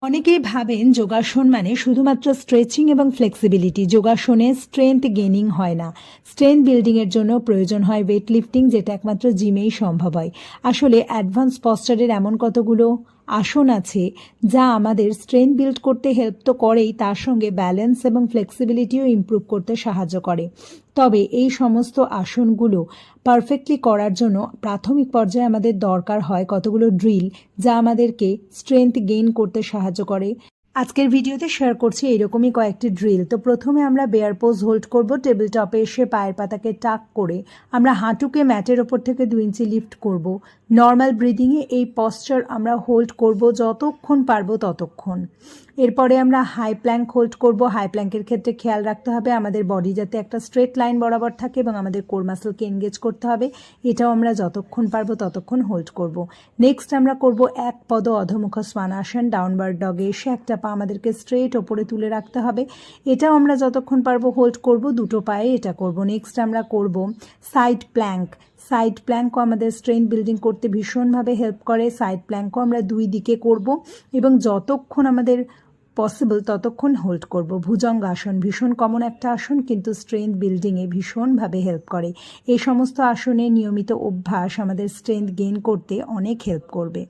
অনেকেই ভাবেন যোগাসন মানে শুধুমাত্র স্ট্রেচিং এবং ফ্লেক্সিবিলিটি। যোগাসনে স্ট্রেংথ গেইনিং হয় না, স্ট্রেংথ বিল্ডিংয়ের জন্য প্রয়োজন হয় ওয়েট লিফটিং, যেটা একমাত্র জিমেই সম্ভব হয়। আসলে অ্যাডভান্স পশ্চারের এমন কতগুলো আসন আছে যা আমাদের স্ট্রেংথ বিল্ড করতে হেল্প তো করেই, তার সঙ্গে ব্যালেন্স এবং ফ্লেক্সিবিলিটিও ইমপ্রুভ করতে সাহায্য করে। তবে এই সমস্ত আসনগুলো পারফেক্টলি করার জন্য প্রাথমিক পর্যায়ে আমাদের দরকার হয় কতগুলো ড্রিল, যা আমাদেরকে স্ট্রেংথ গেইন করতে সাহায্য করে। আজকের ভিডিওতে শেয়ার করছি এরকমই কয়েকটি ড্রিল। তো প্রথমে আমরা বেয়ার পোজ হোল্ড করব। টেবিল টপে এসে পায়ের পাতাকে টাক করে আমরা হাঁটুকে ম্যাটের ওপর থেকে 2 ইঞ্চি লিফট করব। নর্মাল ব্রিদিংয়ে এই পশ্চার আমরা হোল্ড করব যতক্ষণ পারবো ততক্ষণ। এরপরে আমরা হাই প্ল্যাঙ্ক হোল্ড করব। হাই প্ল্যাঙ্কের ক্ষেত্রে খেয়াল রাখতে হবে আমাদের বডি যাতে একটা স্ট্রেট লাইন বরাবর থাকে এবং আমাদের কোর মাসলকে এনগেজ করতে হবে। এটাও আমরা যতক্ষণ পারবো ততক্ষণ হোল্ড করব। নেক্সট আমরা করব এক পদ অধোমুখ স্বানাসন। ডাউনওয়ার্ড ডগে এসে একটা পা আমাদেরকে স্ট্রেট ওপরে তুলে রাখতে হবে। এটাও আমরা যতক্ষণ পারবো হোল্ড করব, দুটো পায়ে এটা করব। নেক্সট আমরা করব সাইড প্ল্যাঙ্ক। সাইড প্ল্যাঙ্কও আমাদের স্ট্রেংথ বিল্ডিং করতে ভীষণভাবে হেল্প করে। সাইড প্ল্যাঙ্কও আমরা দুই দিকে করব এবং যতক্ষণ আমাদের পসিবল ততক্ষণ হোল্ড করব। ভুজঙ্গাসন ভীষণ কমন একটা আসন, কিন্তু স্ট্রেংথ বিল্ডিংয়ে ভীষণভাবে হেল্প করে। এই সমস্ত আসনে নিয়মিত অভ্যাস আমাদের স্ট্রেংথ গেইন করতে অনেক হেল্প করবে।